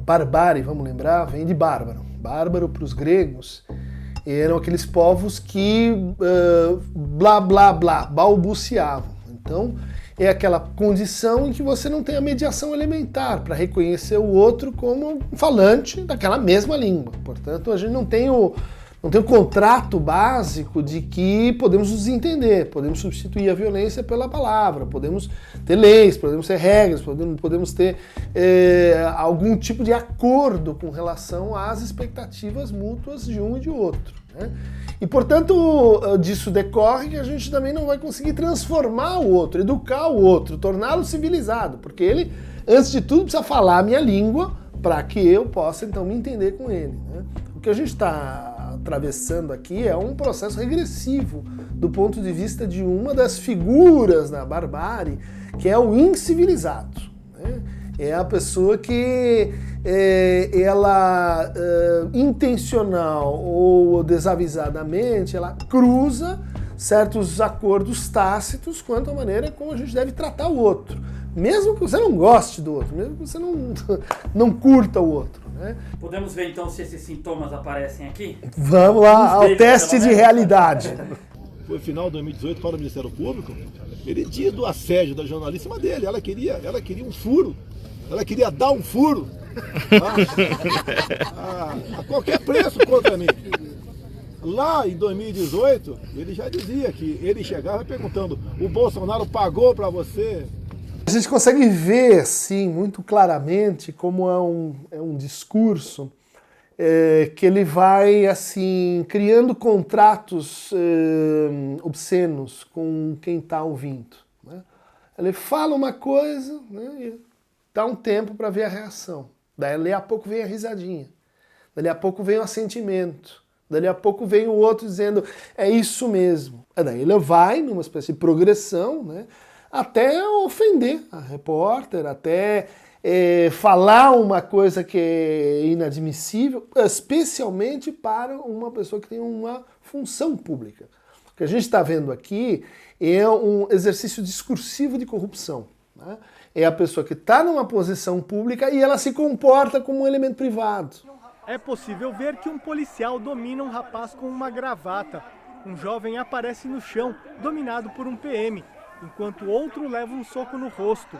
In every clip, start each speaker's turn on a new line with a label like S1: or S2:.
S1: barbárie, vamos lembrar, vem de bárbaro. Bárbaro para os gregos eram aqueles povos que blá blá blá, balbuciavam. Então é aquela condição em que você não tem a mediação elementar para reconhecer o outro como falante daquela mesma língua. Portanto, a gente não tem o contrato básico de que podemos nos entender, podemos substituir a violência pela palavra, podemos ter leis, podemos ter regras, podemos ter algum tipo de acordo com relação às expectativas mútuas de um e de outro, né? E, portanto, disso decorre que a gente também não vai conseguir transformar o outro, educar o outro, torná-lo civilizado, porque ele, antes de tudo, precisa falar a minha língua para que eu possa, então, me entender com ele, né? O que a gente está atravessando aqui é um processo regressivo do ponto de vista de uma das figuras da barbárie, que é o incivilizado, né? É a pessoa que ela intencional ou desavisadamente, ela cruza certos acordos tácitos quanto à maneira como a gente deve tratar o outro, mesmo que você não goste do outro, mesmo que você não curta o outro, né?
S2: Podemos ver então se esses sintomas aparecem aqui?
S1: Vamos lá ao teste de realidade.
S3: Foi final de 2018 para o Ministério Público, ele diz do assédio da jornalista dele, ela queria um furo, ela queria dar um furo a qualquer preço contra mim. Lá em 2018, ele já dizia que ele chegava perguntando: o Bolsonaro pagou para você?
S1: A gente consegue ver, assim, muito claramente como é um discurso que ele vai, assim, criando contratos obscenos com quem está ouvindo, né? Ele fala uma coisa, né, e dá um tempo para ver a reação. Daí a pouco vem a risadinha. Daí a pouco vem o assentimento. Daí a pouco vem o outro dizendo, é isso mesmo. Daí ele vai numa espécie de progressão, né, até ofender a repórter, até falar uma coisa que é inadmissível, especialmente para uma pessoa que tem uma função pública. O que a gente está vendo aqui é um exercício discursivo de corrupção, né? É a pessoa que está numa posição pública e ela se comporta como um elemento privado.
S4: É possível ver que um policial domina um rapaz com uma gravata. Um jovem aparece no chão, dominado por um PM, enquanto outro leva um soco no rosto.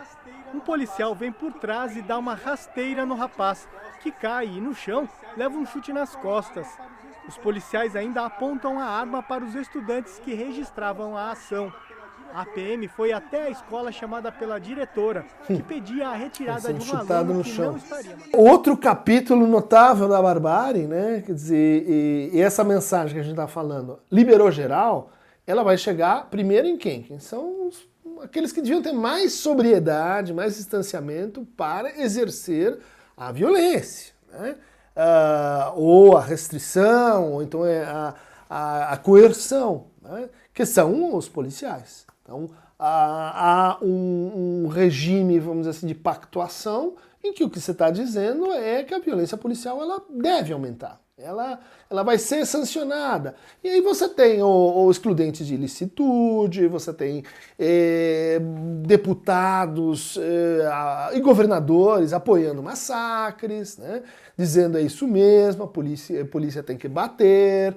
S4: Um policial vem por trás e dá uma rasteira no rapaz, que cai e no chão leva um chute nas costas. Os policiais ainda apontam a arma para os estudantes que registravam a ação. A PM foi até a escola chamada pela diretora, que pedia a retirada de um aluno que não estaria.
S1: Outro capítulo notável da barbárie, né? Quer dizer, e essa mensagem que a gente está falando, liberou geral, ela vai chegar primeiro em quem? Quem são aqueles que deviam ter mais sobriedade, mais distanciamento para exercer a violência, né? Ou a restrição, ou então a coerção, né? Que são os policiais. Então, há um regime, vamos dizer assim, de pactuação em que o que você está dizendo é que a violência policial ela deve aumentar. Ela vai ser sancionada. E aí você tem o excludente de ilicitude, você tem deputados e governadores apoiando massacres, né? Dizendo é isso mesmo, a polícia tem que bater,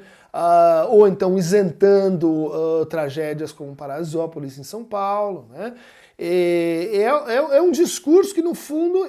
S1: ou então isentando tragédias como Paraisópolis em São Paulo, né? É um discurso que, no fundo,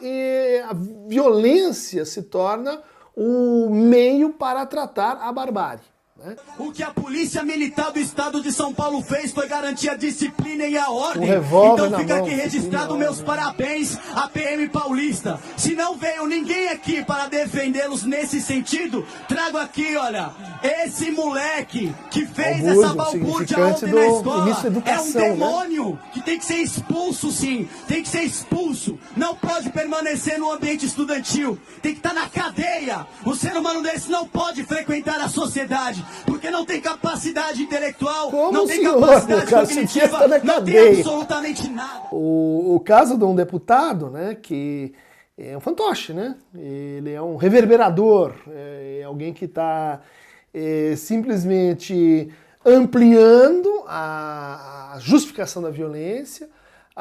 S1: a violência se torna o meio para tratar a barbárie, né?
S5: O que a Polícia Militar do Estado de São Paulo fez foi garantir a disciplina e a ordem.
S1: Então
S5: fica aqui registrado meus parabéns à PM paulista. Se não veio ninguém aqui para defendê-los nesse sentido, trago aqui, olha, esse moleque que fez essa balbúrdia ontem na escola é um demônio, né? Que tem que ser expulso, sim. Tem que ser expulso. Não pode permanecer no ambiente estudantil. Tem que estar na cadeia. Um ser humano desse não pode frequentar a sociedade, porque não tem capacidade intelectual, não tem capacidade cognitiva, não tem absolutamente nada.
S1: O caso de um deputado, né, que é um fantoche, né? Ele é um reverberador, é alguém que está simplesmente ampliando a justificação da violência,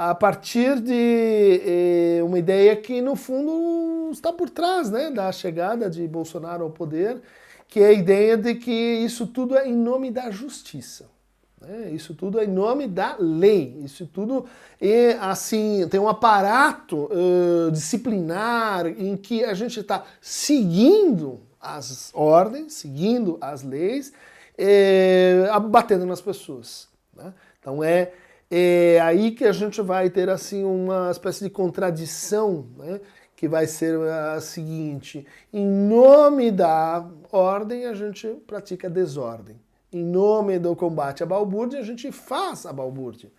S1: a partir de uma ideia que, no fundo, está por trás, né, da chegada de Bolsonaro ao poder, que é a ideia de que isso tudo é em nome da justiça. Isso tudo é em nome da lei, isso tudo é assim, tem um aparato disciplinar em que a gente está seguindo as ordens, seguindo as leis, batendo nas pessoas. Né? Então é aí que a gente vai ter assim uma espécie de contradição, né? Que vai ser a seguinte: em nome da ordem a gente pratica desordem. Em nome do combate à balbúrdia, a gente faz a balbúrdia.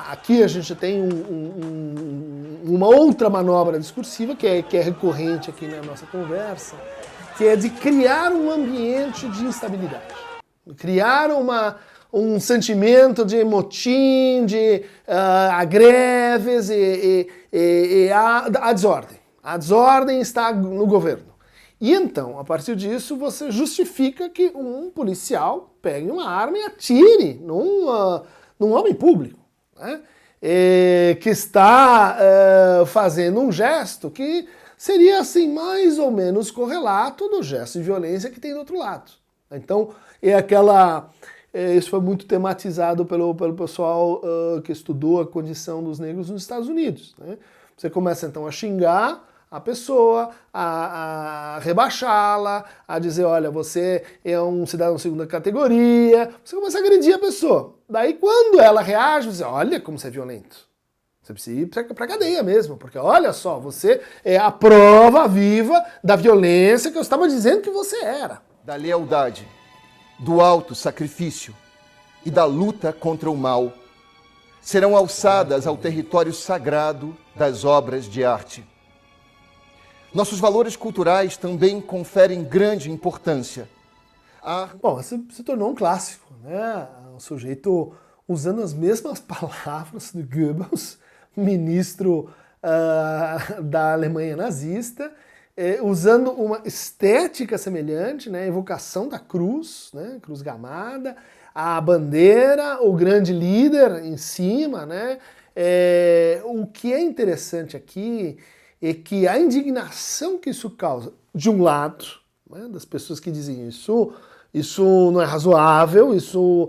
S1: Aqui a gente tem uma outra manobra discursiva que é recorrente aqui na nossa conversa, que é de criar um ambiente de instabilidade. Criar um sentimento de motim, de greves e a desordem. A desordem está no governo. E então, a partir disso, você justifica que um policial pegue uma arma e atire num homem público, né? Que está fazendo um gesto que seria assim mais ou menos correlato do gesto de violência que tem do outro lado. Então, isso foi muito tematizado pelo pessoal que estudou a condição dos negros nos Estados Unidos. Né? Você começa então a xingar a pessoa, a rebaixá-la, a dizer, olha, você é um cidadão de segunda categoria, você começa a agredir a pessoa. Daí quando ela reage, você diz, olha como você é violento. Você precisa ir pra cadeia mesmo, porque olha só, você é a prova viva da violência que eu estava dizendo que você era.
S6: Da lealdade, do alto sacrifício e da luta contra o mal serão alçadas ao território sagrado das obras de arte. Nossos valores culturais também conferem grande importância.
S1: Bom, se tornou um clássico, né? O sujeito usando as mesmas palavras do Goebbels, ministro da Alemanha nazista, usando uma estética semelhante, né? A evocação da cruz, né? Cruz gamada, a bandeira, o grande líder em cima, né? O que é interessante aqui é que a indignação que isso causa, de um lado, né, das pessoas que dizem isso não é razoável, isso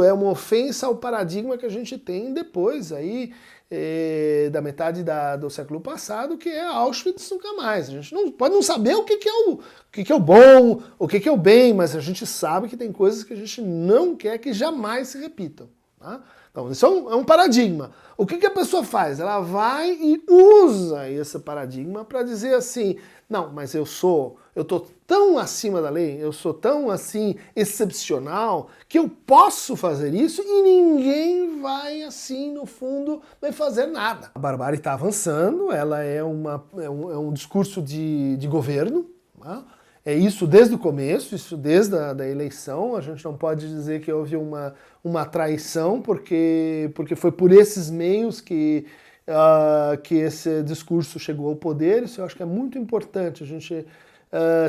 S1: é uma ofensa ao paradigma que a gente tem depois aí da metade do século passado, que é Auschwitz nunca mais. A gente pode não saber o que é o bom, o que é o bem, mas a gente sabe que tem coisas que a gente não quer que jamais se repitam. Tá? Então, isso é um paradigma. O que a pessoa faz? Ela vai e usa esse paradigma para dizer assim, não, mas eu tô tão acima da lei, eu sou tão assim excepcional que eu posso fazer isso e ninguém vai assim, no fundo, vai fazer nada. A barbárie está avançando, ela é um discurso de governo, né? É isso desde o começo, isso desde a eleição. A gente não pode dizer que houve uma traição, porque foi por esses meios que esse discurso chegou ao poder. Isso eu acho que é muito importante. A gente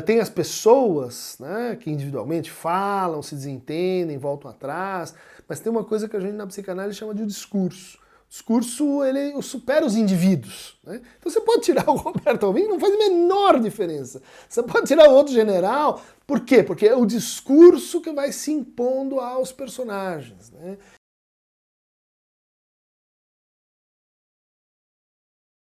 S1: tem as pessoas, né, que individualmente falam, se desentendem, voltam atrás, mas tem uma coisa que a gente na psicanálise chama de discurso. O discurso, ele supera os indivíduos. Né? Então você pode tirar o Roberto Alvim, não faz a menor diferença. Você pode tirar outro general, por quê? Porque é o discurso que vai se impondo aos personagens. Né?